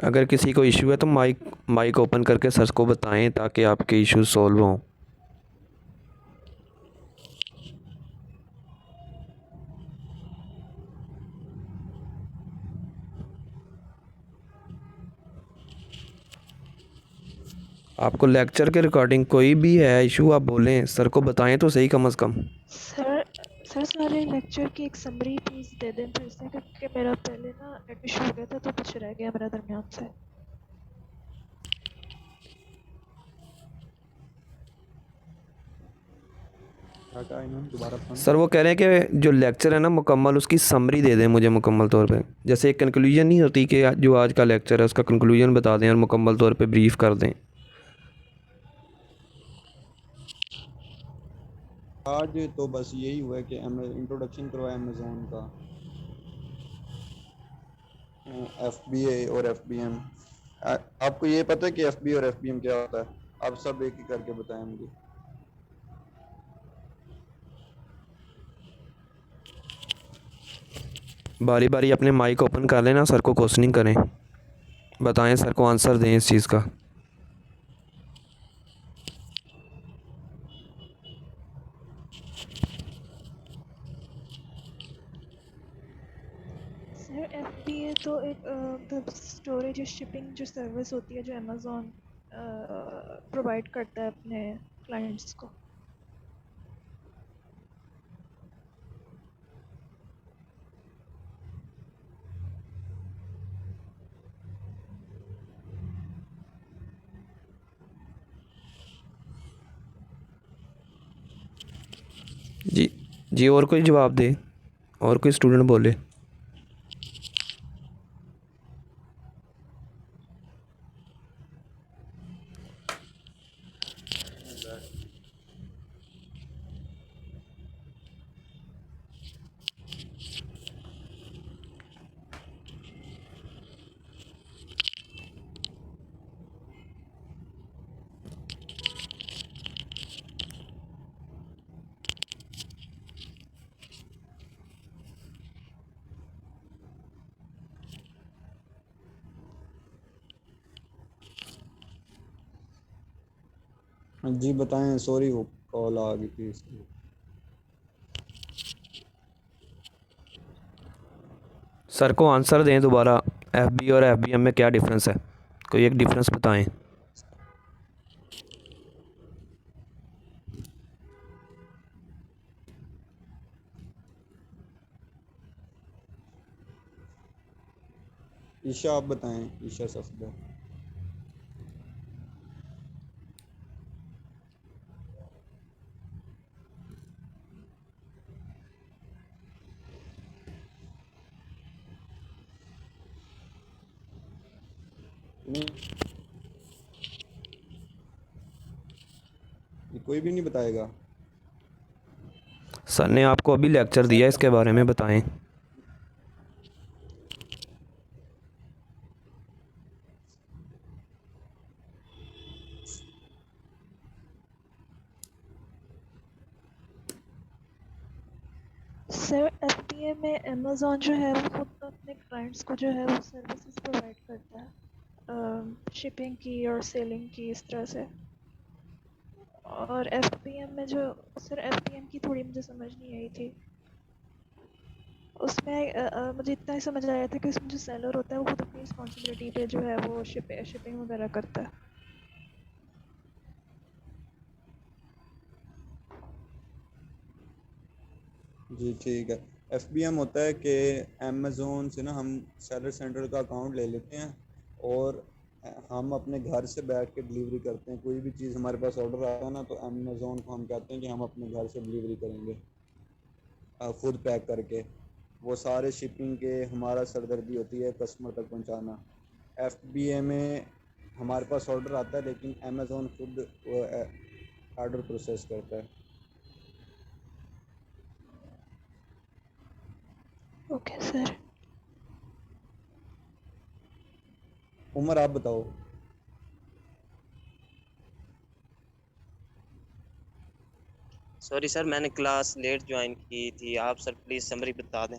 अगर किसी को इशू है तो माइक माइक ओपन करके सर को बताएं ताकि आपके इश्यूज सॉल्व हों। आपको लेक्चर के रिकॉर्डिंग कोई भी है इशू आप बोलें, सर को बताएं तो सही कम से कम। सर सर सारे लेक्चर की एक समरी प्लीज दे दें फिर से, क्योंकि मेरा पहले ना नेट इशू हो गया था तो कुछ रह गया मेरा दरमियान से। क्या कहा इन्होंने, दोबारा बताना। सर वो कह रहे हैं कि जो लेक्चर है ना मुकम्मल उसकी समरी दे दें मुझे मुकम्मल तौर पे, जैसे एक कंक्लूजन नहीं होती कि जो आज का लेक्चर है उसका कंक्लूजन बता दें और मुकम्मल तौर पे ब्रीफ कर दें। आज तो बस यही हुआ है कि इंट्रोडक्शन करवाया अमेजोन का, FBA और FBM। आपको ये पता है कि FBA और FBM क्या होता है? आप सब एक ही करके बताएं मुझे। बारी बारी अपने माइक ओपन कर लेना, सर को क्वेश्चनिंग करें, बताएं सर को, आंसर दें इस चीज़ का। सर FBA तो एक मतलब स्टोरेज या शिपिंग जो सर्विस होती है जो अमेज़न प्रोवाइड करता है अपने क्लाइंट्स को। जी जी, और कोई जवाब दे, और कोई स्टूडेंट बोले। जी बताएं, सॉरी वो कॉल आ गई थी इसलिए। सर को आंसर दें दोबारा, FB और FBM में क्या डिफरेंस है, कोई एक डिफरेंस बताएं। ईशा आप बताएं, ईशा सफदर। नहीं, ये कोई भी नहीं बताएगा। सर ने आपको अभी लेक्चर दिया, इसके बारे में बताएं। सर FBA में अमेज़न जो है वो खुद अपने क्लाइंट्स को जो है वो सर्विसेज प्रोवाइड करता है शिपिंग की और सेलिंग की, इस तरह से। और FBM में जो, सर FBM की थोड़ी मुझे समझ नहीं आई थी। उसमें मुझे इतना ही समझ आया था कि उसमें जो सेलर होता है वो खुद अपनी रिस्पॉन्सिबिलिटी पे जो है वो शिपिंग वगैरह करता है। जी ठीक है। FBM होता है कि अमेज़ोन से ना हम सेलर सेंटर का अकाउंट ले लेते हैं और हम अपने घर से बैठ के डिलीवरी करते हैं। कोई भी चीज़ हमारे पास ऑर्डर आता है ना, तो अमेज़ोन को हम कहते हैं कि हम अपने घर से डिलीवरी करेंगे, खुद पैक करके। वो सारे शिपिंग के हमारा सरदर्दी होती है कस्टमर तक पहुंचाना। FBA में हमारे पास ऑर्डर आता है लेकिन अमेज़ोन खुद वो ऑर्डर प्रोसेस करता है। Okay sir. उमर आप बताओ। सॉरी सर, मैंने क्लास लेट ज्वाइन की थी। आप सर प्लीज़ समरी बता दें।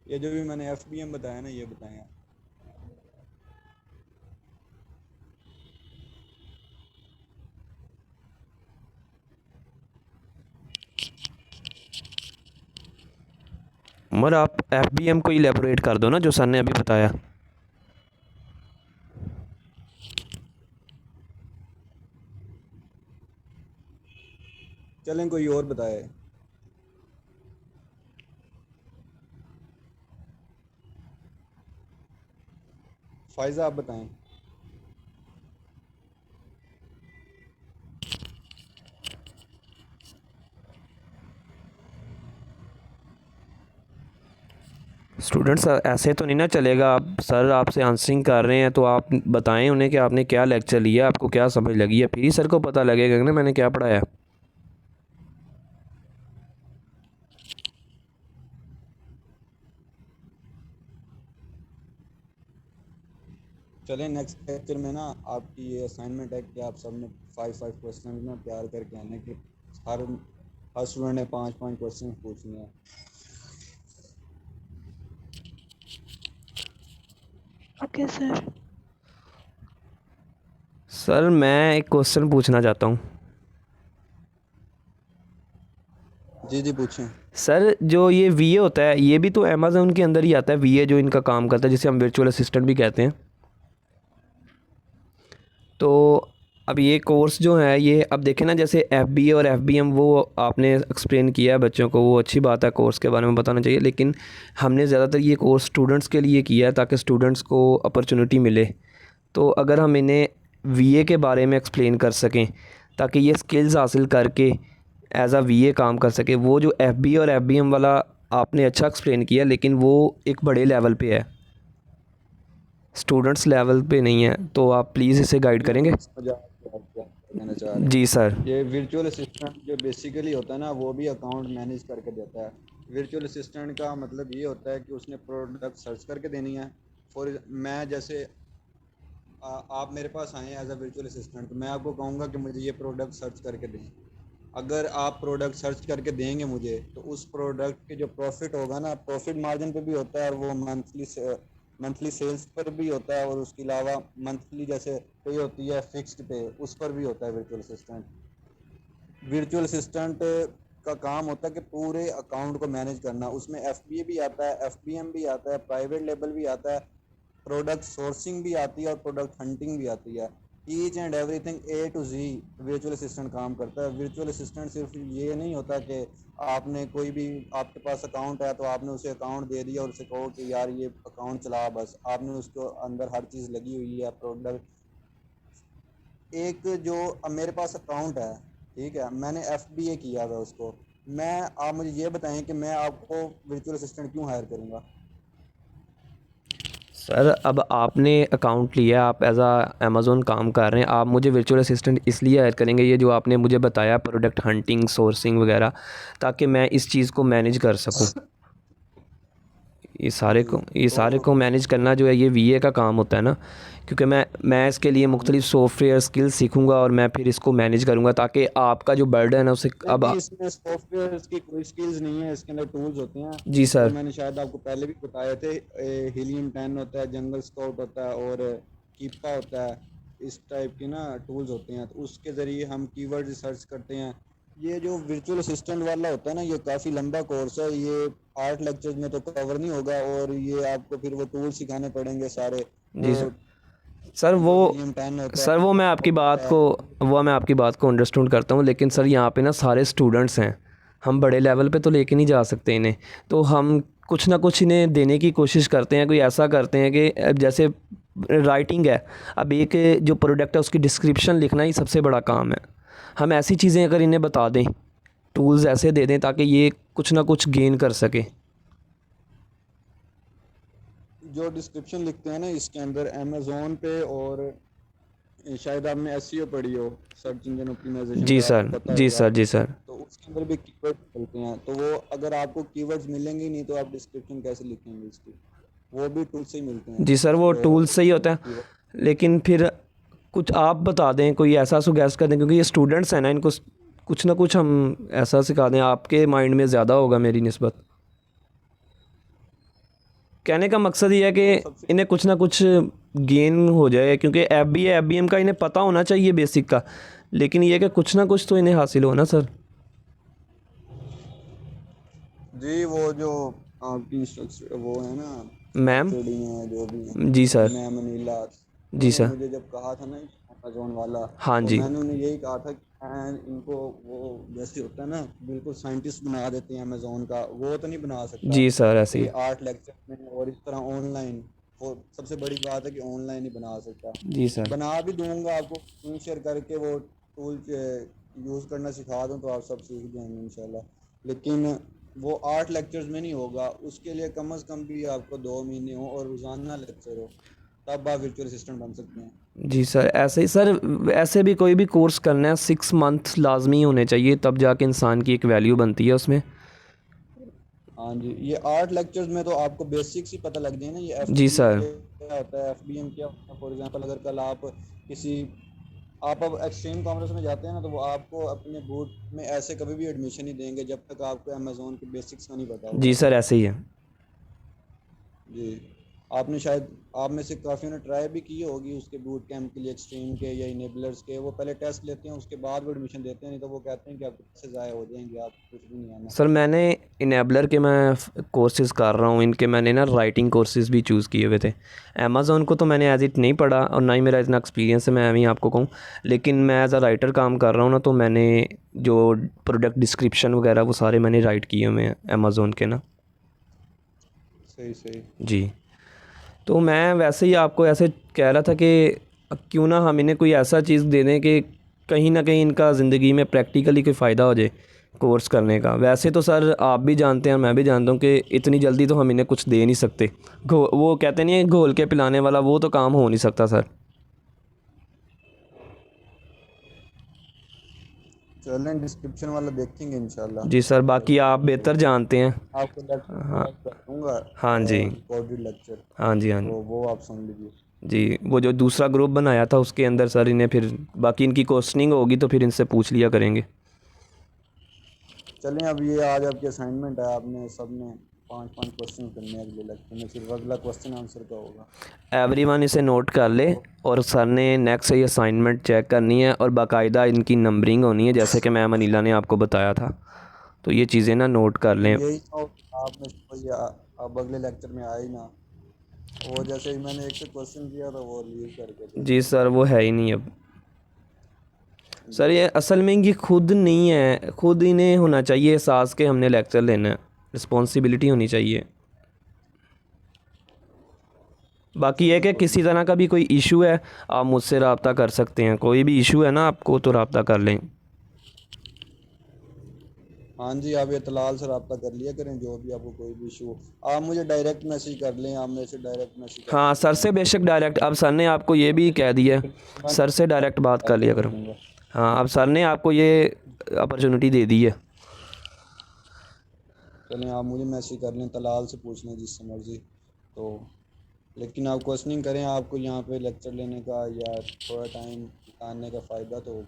ये जो भी मैंने FBM बताया ना, ये बताएं आप। उमर, आप FBM को इलेबोरेट कर दो ना, जो सर ने अभी बताया। चलें कोई और बताए। फायजा आप बताएं। स्टूडेंट्स, ऐसे तो नहीं ना चलेगा। आप सर आपसे आंसरिंग कर रहे हैं तो आप बताएं उन्हें कि आपने क्या लेक्चर लिया, आपको क्या समझ लगी है, फिर ही सर को पता लगेगा ना मैंने क्या पढ़ाया। चलें नेक्स्ट लेक्चर में ना आपकी ये असाइनमेंट है कि आप सब ने 5 क्वेश्चन में तैयार करके आने कि हर हर स्टूडेंट ने 5 क्वेश्चन पूछने हैं। Okay sir. सर मैं एक क्वेश्चन पूछना चाहता हूँ। जी जी पूछें। सर जो ये VA होता है, ये भी तो अमेज़न के अंदर ही आता है, VA जो इनका काम करता है, जिसे हम वर्चुअल असिस्टेंट भी कहते हैं। तो अब ये कोर्स जो है ये, अब देखें ना, जैसे FBA और FBM वो आपने एक्सप्लेन किया है बच्चों को, वो अच्छी बात है, कोर्स के बारे में बताना चाहिए, लेकिन हमने ज़्यादातर ये कोर्स स्टूडेंट्स के लिए किया है ताकि स्टूडेंट्स को अपॉर्चुनिटी मिले। तो अगर हम इन्हें VA के बारे में एक्सप्लेन कर सकें ताकि ये स्किल्स हासिल करके एज VA काम कर सके। वो जो FBA और FBM वाला आपने अच्छा एक्सप्लेन किया, लेकिन वो एक बड़े लेवल पे है, स्टूडेंट्स लेवल पे नहीं है। तो आप प्लीज़ इसे गाइड करेंगे। समझ आ गया आप क्या कहना चाह रहे हैं। जी सर। ये वर्चुअल असिस्टेंट जो बेसिकली होता है ना, वो भी अकाउंट मैनेज करके देता है। वर्चुअल असिस्टेंट का मतलब ये होता है कि उसने प्रोडक्ट सर्च करके देनी है। फॉर मैं जैसे आप मेरे पास आए एज अ वर्चुअल असिस्टेंट, तो मैं आपको कहूँगा कि मुझे ये प्रोडक्ट सर्च करके दें। अगर आप प्रोडक्ट सर्च करके देंगे मुझे, तो उस प्रोडक्ट के जो प्रॉफिट होगा ना, प्रॉफिट मार्जिन पे भी होता है, और वो मंथली सेल्स पर भी होता है, और उसके अलावा मंथली जैसे पे होती है फिक्स्ड पे, उस पर भी होता है वर्चुअल असिस्टेंट। वर्चुअल असिस्टेंट का काम होता है कि पूरे अकाउंट को मैनेज करना। उसमें FBA भी आता है, FBM भी आता है, प्राइवेट लेबल भी आता है, प्रोडक्ट सोर्सिंग भी आती है, और प्रोडक्ट हंटिंग भी आती है। Each and everything A to Z virtual assistant काम करता है। वर्चुअल असिस्टेंट सिर्फ ये नहीं होता कि आपने कोई भी, आपके पास अकाउंट है तो आपने उसे अकाउंट दे दिया और उसे कहो कि यार ये अकाउंट चला, बस आपने उसको अंदर हर चीज़ लगी हुई है, प्रोडक्ट। एक जो अब मेरे पास अकाउंट है, ठीक है, मैंने FBA किया हुआ उसको, मैं, आप मुझे ये बताएं कि मैं आपको वर्चुअल असिस्टेंट क्यों हायर करूँगा। सर अब आपने अकाउंट लिया, आप एज अमेज़न काम कर रहे हैं, आप मुझे वर्चुअल असिस्टेंट इसलिए हायर करेंगे, ये जो आपने मुझे बताया प्रोडक्ट हंटिंग सोर्सिंग वगैरह, ताकि मैं इस चीज़ को मैनेज कर सकूं। ये सारे तो को मैनेज करना जो है ये VA का काम होता है ना, क्योंकि मैं इसके लिए मुख्तलिफ सॉफ्टवेयर स्किल्स सीखूंगा और मैं फिर इसको मैनेज करूंगा, ताकि आपका जो बर्डन है उसे अब। नहीं, इसमें सॉफ्टवेयर की कोई स्किल्स नहीं है, इसके अंदर टूल्स होते हैं जी जो सर। मैंने शायद आपको पहले भी बताए थे। हीलियम 10 होता है, जंगल स्काउट होता है, और कीपा होता है। इस टाइप के ना टूल्स होते हैं, तो उसके ज़रिए हम कीवर्ड रिसर्च करते हैं। ये जो वर्चुअल असिस्टेंट वाला होता है ना, ये काफ़ी लंबा कोर्स है, ये 8 लेक्चर्स में तो कवर नहीं होगा, और ये आपको फिर वो टूल सिखाने पड़ेंगे सारे। जी वो सर। सर वो जो हीलियम 10 होता सर वो मैं आपकी बात है। को वो मैं आपकी बात को अंडरस्टैंड करता हूँ, लेकिन सर यहाँ पे ना सारे स्टूडेंट्स हैं, हम बड़े लेवल पे तो लेके नहीं जा सकते इन्हें। तो हम कुछ ना कुछ इन्हें देने की कोशिश करते हैं, कोई ऐसा करते हैं कि अब जैसे राइटिंग है, अब एक जो प्रोडक्ट है उसकी डिस्क्रिप्शन लिखना ही सबसे बड़ा काम है। हम ऐसी चीज़ें अगर इन्हें बता दें, टूल्स ऐसे दे दें ताकि ये कुछ ना कुछ गेन कर सके। जो डिस्क्रिप्शन लिखते हैं ना इसके अंदर अमेज़ोन पे, और शायद आपने SEO पढ़ी हो, सर्च इंजन ऑप्टिमाइजेशन जी का, सर। आपको पता जी होगा। सर। जी सर। तो उसके अंदर भी कीवर्ड मिलते हैं, तो वो अगर आपको कीवर्ड्स मिलेंगे ही नहीं तो आप डिस्क्रिप्शन कैसे लिखेंगे इसकी। वो भी टूल से ही मिलते हैं जी सर, वो टूल्स जो सही होता है, कीवर्ड। लेकिन फिर कुछ आप बता दें, कोई ऐसा सुगेस्ट कर दें, क्योंकि ये स्टूडेंट्स हैं ना, इनको कुछ ना कुछ हम ऐसा सिखा दें, आपके माइंड में ज़्यादा होगा मेरी निस्बत। कहने का मकसद ये है कि इन्हें कुछ ना कुछ गेन हो जाए, क्योंकि एफ बी एम का इन्हें पता होना चाहिए बेसिक का, लेकिन ये है कि कुछ ना कुछ तो इन्हें हासिल हो ना सर। जी वो जो आपकी इंस्ट्रक्टर वो है ना, मैम। एचओडी हैं जो भी हैं, जी सर। मैम अनिला, जी उन्होंने सर। मुझे जब कहा था ना अमेजोन वाला, हाँ तो जी। मैंने उन्हें यही कहा था कि मैं इनको वो जैसे होता है ना बिल्कुल साइंटिस्ट बना देते हैं अमेजोन का, वो तो नहीं बना सकता जी सर ऐसे कि ही। 8 लेक्चर में और इस तरह ऑनलाइन। वो सबसे बड़ी बात है कि ऑनलाइन ही बना सकता। जी सर। बना भी दूंगा आपको स्क्रीन शेयर करके, वो टूल यूज़ करना सिखा दूँ तो आप सब सीख जाएंगे इंशाल्लाह। लेकिन वो 8 लेक्चर्स में नहीं होगा, उसके लिए कम से कम भी आपको 2 महीने हो और रोज़ाना लेक्चर हो, तब आप वर्चुअल असिस्टेंट बन सकते हैं। जी सर ऐसे ही सर। ऐसे भी कोई भी कोर्स करना है 6 मंथ लाजमी होने चाहिए, तब जाके इंसान की एक वैल्यू बनती है उसमें। हाँ जी, ये 8 लेक्चर्स में तो आपको बेसिक्स ही पता लग जाए ना, ये F G B M sir. क्या होता है, एफ बी एम क्या होता है। फॉर एग्जांपल अगर कल आप किसी आप अब एक्सट्रीम कॉमर्स में जाते हैं ना, तो वो आपको अपने बूट में ऐसे कभी भी एडमिशन नहीं देंगे जब तक आपको अमेजोन के बेसिक्स का नहीं पता जी होगा। सर ऐसे ही है। जी, आपने शायद आप में से काफ़ी ने ट्राई भी की होगी उसके बूट कैंप के लिए, एक्सट्रीम के या इनेबलर्स के। वो पहले टेस्ट लेते हैं, उसके बाद वो एडमिशन देते हैं, नहीं तो वो कहते हैं कि आपके पैसे ज़ाया हो जाएंगे, आप कुछ भी नहीं आना। सर मैंने इनेबलर के मैं कोर्सेज़ कर रहा हूँ, इनके मैंने ना राइटिंग कोर्सेज़ भी चूज़ किए हुए थे। अमेज़ोन को तो मैंने एज़ इट नहीं पढ़ा और ना ही मेरा इतना एक्सपीरियंस है, मैं अभी आपको कहूँ। लेकिन मैं एज़ अ राइटर काम कर रहा हूँ ना, तो मैंने जो प्रोडक्ट डिस्क्रिप्शन वगैरह वो सारे मैंने राइट किए हुए हैं अमेज़ोन के ना। सही सही। जी। तो मैं वैसे ही आपको ऐसे कह रहा था कि क्यों ना हम इन्हें कोई ऐसा चीज़ दे दें कि कहीं ना कहीं इनका ज़िंदगी में प्रैक्टिकली कोई फ़ायदा हो जाए कोर्स करने का। वैसे तो सर आप भी जानते हैं और मैं भी जानता हूँ कि इतनी जल्दी तो हम इन्हें कुछ दे नहीं सकते। वो कहते नहीं है घोल के पिलाने वाला, वो तो काम हो नहीं सकता सर। चलें डिस्क्रिप्शन वाला देखेंगे इंशाल्लाह। जी सर, फिर बाकी आप बेहतर जानते हैं। आपको लेक्चर हाँ। प्रोवाइड कर दूंगा, हाँ जी। रिकॉर्डेड लेक्चर, हाँ जी। हाँ तो वो आप सुन लीजिए। जी। वो जो दूसरा ग्रुप बनाया था उसके अंदर सर इन्हें फिर बाकी इनकी क्वेश्चनिंग होगी तो फिर इनसे पूछ लिया करेंगे। चलें, अब ये आज आपकी असाइनमेंट है, आपने सबने 5-5 क्वेश्चन करने हैं अगले लेक्चर में, सिर्फ अगला क्वेश्चन आंसर का होगा। एवरीवन इसे नोट कर ले, और सर ने नेक्स्ट से ये असाइनमेंट चेक करनी है और बाकायदा इनकी नंबरिंग होनी है, जैसे कि मैम अनिला ने आपको बताया था। तो ये चीज़ें ना नोट कर लें। यही तो आप में से कोई अब अगले लेक्चर में आए ही ना, वो जैसे ही मैंने एक से क्वेश्चन किया था वो लीव करके दे जी दिया। सर वो है ही नहीं अब। सर ये असल में ये खुद नहीं है, खुद इन्हें होना चाहिए एहसास के हमने लेक्चर लेना है, रिस्पॉन्सिबिलिटी होनी चाहिए। बाकी ये कि किसी तरह का भी कोई इशू है आप मुझसे रब्ता कर सकते हैं, कोई भी इशू है ना आपको तो रब्ता कर लें। हाँ जी, आप ये तलाल से रब्ता कर लिया करें, जो भी आपको कोई भी इशू हो आप मुझे डायरेक्ट मैसेज कर लें, आप मेरे से डायरेक्ट मैसेज कर हाँ सकते सर हैं। से बेशक डायरेक्ट, अब सर ने आपको ये भी कह दिया है, मैं सर से डायरेक्ट बात कर लिया कर करो। दूंगा। हाँ अब सर ने आपको ये अपॉर्चुनिटी दे दी है। चलें, आप मुझे मैसेज कर लें, तलाल से पूछ लें जिससे मर्जी। तो लेकिन आप क्वेश्चनिंग करें, आपको यहाँ पे लेक्चर लेने का या थोड़ा टाइम निकालने का फ़ायदा तो हो,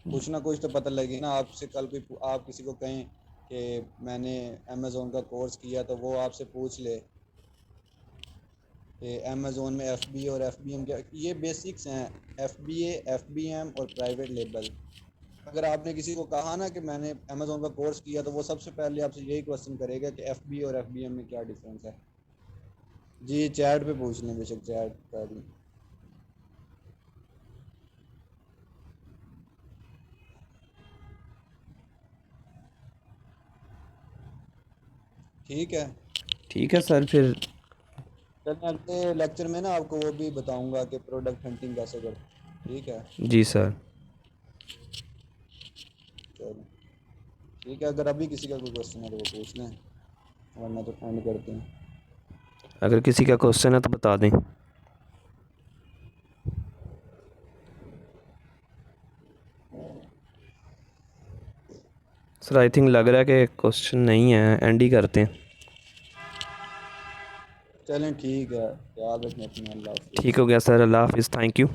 कुछ ना कुछ तो पता लगे ना। आपसे कल कोई आप किसी को कहें कि मैंने अमेज़ोन का कोर्स किया, तो वो आपसे पूछ ले कि अमेज़ोन में एफ बी और एफ बी एम क्या, ये बेसिक्स हैं। एफ बी ए, एफ बी एम और प्राइवेट लेबल। अगर आपने किसी को कहा ना कि मैंने अमेज़ोन का कोर्स किया, तो वो सबसे पहले आपसे यही क्वेश्चन करेगा कि एफ बी और एफ बी एम में क्या डिफरेंस है। जी चैट पे पूछ लें, बेशक चैट कर लें। ठीक है। ठीक है सर फिर। चलिए अगले लेक्चर में ना आपको वो भी बताऊंगा कि प्रोडक्ट हंटिंग कैसे करते। ठीक है। जी सर। चलो ठीक है, अगर अभी किसी का कोई क्वेश्चन है तो वो पूछ लें, वरना तो एंड करते हैं। अगर किसी का क्वेश्चन है तो बता दें। सर आई थिंक लग रहा है कि क्वेश्चन नहीं है, एंड ही करते हैं। चलें ठीक है, ख्याल रखें अपना, अल्लाह हाफिज़। ठीक हो गया सर, अल्लाह हाफिज़, थैंक यू।